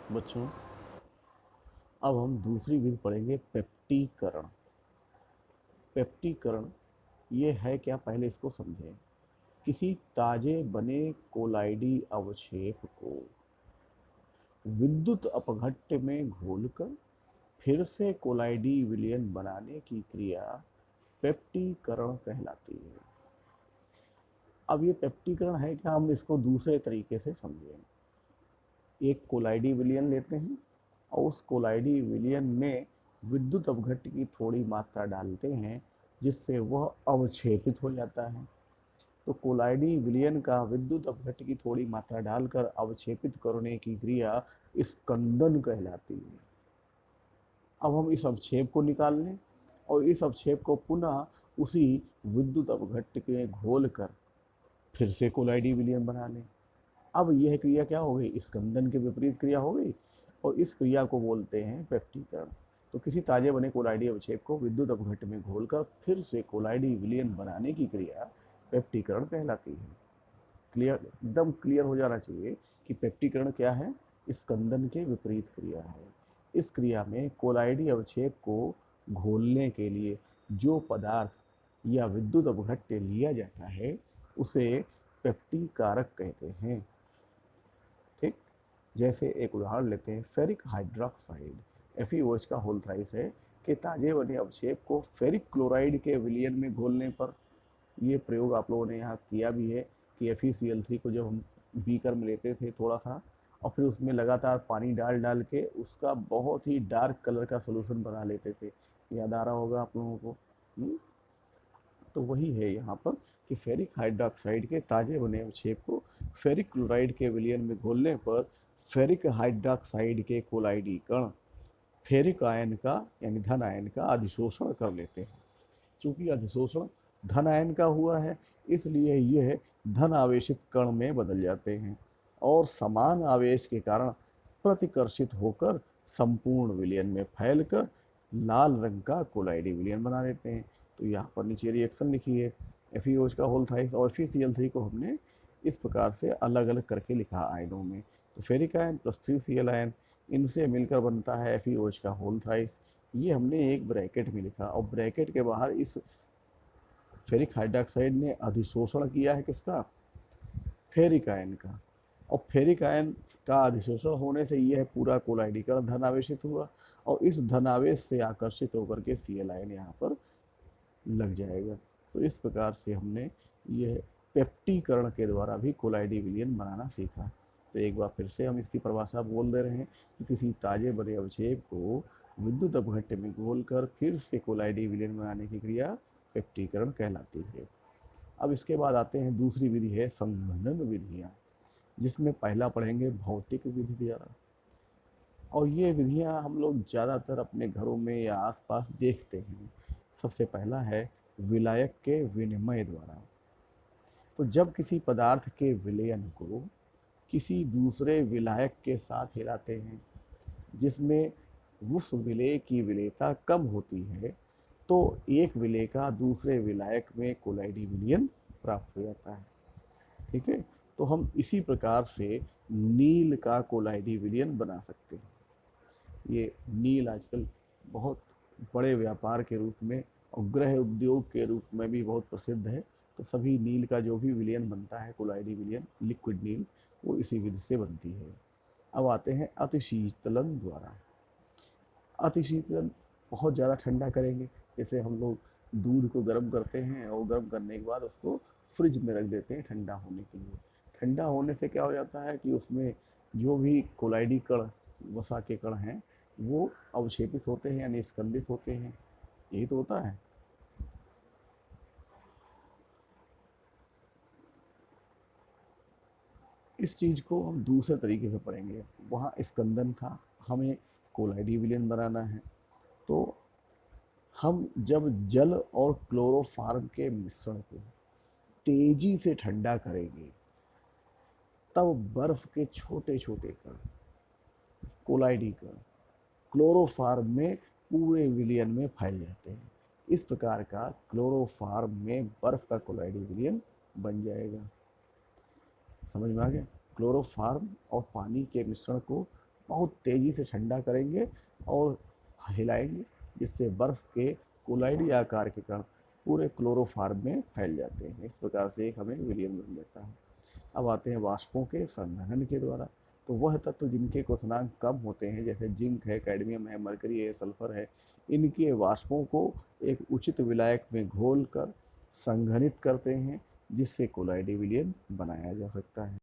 बच्चों, अब हम दूसरी विधि पढ़ेंगे, पेप्टीकरण। पेप्टीकरण ये है क्या, पहले इसको समझें। किसी ताजे बने कोलाइडी अवक्षेप को विद्युत अपघट्य में घोलकर फिर से कोलाइडी विलयन बनाने की क्रिया पेप्टीकरण कहलाती है। अब ये पेप्टीकरण है क्या, हम इसको दूसरे तरीके से समझें। एक कोलाइडी विलयन लेते हैं और उस कोलाइडी विलयन में विद्युत अपघट्य की थोड़ी मात्रा डालते हैं, जिससे वह अवक्षेपित हो जाता है। तो कोलाइडी विलयन का विद्युत अपघट्य की थोड़ी मात्रा डालकर अवक्षेपित करने की क्रिया स्कंदन कहलाती है। अब हम इस अवक्षेप को निकाल लें और इस अवक्षेप को पुनः उसी विद्युत अपघट्य के घोल कर फिर से कोलाइडी विलयन बना लें। अब यह क्रिया क्या हो गई, स्कंदन के विपरीत क्रिया हो गई, और इस क्रिया को बोलते हैं पेप्टीकरण। तो किसी ताजे बने कोलाइडी अवक्षेप को विद्युत अपघट्य में घोलकर फिर से कोलाइडी विलयन बनाने की क्रिया पेप्टीकरण कहलाती है। क्लियर, एकदम क्लियर हो जाना चाहिए कि पेप्टीकरण क्या है, स्कंदन के विपरीत क्रिया है। इस क्रिया में कोलाइडी अवक्षेप को घोलने के लिए जो पदार्थ या विद्युत अपघट्य लिया जाता है उसे पेप्टीकारक कहते हैं। ठीक, जैसे एक उदाहरण लेते हैं, फेरिक हाइड्रोक्साइड FeOH का होल थ्राइस है कि ताजे बने अवक्षेप को फेरिक क्लोराइड के विलयन में घोलने पर, ये प्रयोग आप लोगों ने यहाँ किया भी है कि FeCl3 को जब हम बीकर में लेते थे थोड़ा सा और फिर उसमें लगातार पानी डाल डाल के उसका बहुत ही डार्क कलर का सोल्यूशन बना लेते थे, याद आ रहा होगा आप लोगों को। तो वही है यहाँ पर कि फेरिक हाइड्रोक्साइड के ताजे बने अवक्षेप को फेरिक क्लोराइड के विलयन में घोलने पर फेरिक हाइड्रोक्साइड के कोलाइडी कण फेरिक आयन का यानी धन आयन का अधिशोषण कर लेते हैं। चूंकि अधिशोषण धन आयन का हुआ है, इसलिए यह धन आवेशित कण में बदल जाते हैं और समान आवेश के कारण प्रतिकर्षित होकर संपूर्ण विलयन में फैलकर लाल रंग का कोलाइडी विलयन बना देते हैं। तो यहाँ पर नीचे रिएक्शन लिखी है, FeOH का होल थ्राइस और FeCl3 को हमने इस प्रकार से अलग अलग करके लिखा आयनों में। तो ferric ion plus 3Cl ion, इनसे मिलकर बनता है FeOH का होल थ्राइस। ये हमने एक ब्रैकेट में लिखा और ब्रैकेट के बाहर इस फेरिक हाइड्रोक्साइड ने अधिशोषण किया है किसका, फेरिक आयन का, और फेरिक आयन का अधिशोषण होने से यह पूरा कोलाइडिकरण धनावेशित हुआ और इस धनावेश से आकर्षित होकर के Cl आयन यहाँ पर लग जाएगा। तो इस प्रकार से हमने यह पेप्टीकरण के द्वारा भी कोलाइडी विलयन बनाना सीखा। तो एक बार फिर से हम इसकी परिभाषा बोल दे रहे हैं कि किसी ताजे बने अवक्षेप को विद्युत अपघट्य में घोलकर फिर से कोलाइडी विलयन बनाने की क्रिया पेप्टीकरण कहलाती है। अब इसके बाद आते हैं दूसरी विधि है संघनन विधियाँ, जिसमें पहला पढ़ेंगे भौतिक विधि द्वारा। और ये विधियाँ हम लोग ज़्यादातर अपने घरों में या आसपास देखते हैं। सबसे पहला है विलायक के विनिमय द्वारा। तो जब किसी पदार्थ के विलयन को किसी दूसरे विलायक के साथ हिलाते हैं जिसमें उस विलेय की विलेयता कम होती है, तो एक विलेय का दूसरे विलायक में कोलाइडी विलयन प्राप्त हो जाता है। ठीक है, तो हम इसी प्रकार से नील का कोलाइडी विलयन बना सकते हैं। ये नील आजकल बहुत बड़े व्यापार के रूप में और गृह उद्योग के रूप में भी बहुत प्रसिद्ध है। तो सभी नील का जो भी विलयन बनता है, कोलाइडी विलयन, लिक्विड नील, वो इसी विधि से बनती है। अब आते हैं अतिशीतलन द्वारा। अतिशीतलन बहुत ज़्यादा ठंडा करेंगे, जैसे हम लोग दूध को गर्म करते हैं और गर्म करने के बाद उसको फ्रिज में रख देते हैं ठंडा होने के लिए। ठंडा होने से क्या हो जाता है कि उसमें जो भी कोलाइडी कण, वसा के कण हैं, वो अवक्षेपित होते हैं यानी स्कंदित होते हैं। यही तो होता है। इस चीज़ को हम दूसरे तरीके से पढ़ेंगे। वहाँ स्कंदन था, हमें कोलाइडी विलयन बनाना है। तो हम जब जल और क्लोरोफार्म के मिश्रण को तेजी से ठंडा करेंगे, तब बर्फ के छोटे छोटे कण, कोलाइडी कण, क्लोरोफार्म में पूरे विलयन में फैल जाते हैं। इस प्रकार का क्लोरोफार्म में बर्फ का कोलाइडी विलयन बन जाएगा। समझ में आ गया। क्लोरोफार्म और पानी के मिश्रण को बहुत तेज़ी से ठंडा करेंगे और हिलाएंगे, जिससे बर्फ़ के कोलाइडी आकार के कण पूरे क्लोरोफॉर्म में फैल जाते हैं। इस प्रकार से एक हमें विलयन बन जाता है। अब आते हैं वाष्पों के संघनन के द्वारा। तो वह तत्व जिनके क्वथनांक कम होते हैं, जैसे जिंक है, कैडमियम है, मरकरी है, सल्फर है, इनके वाष्पों को एक उचित विलायक में घोल कर संघनित करते हैं, जिससे कोलाइडी विलयन बनाया जा सकता है।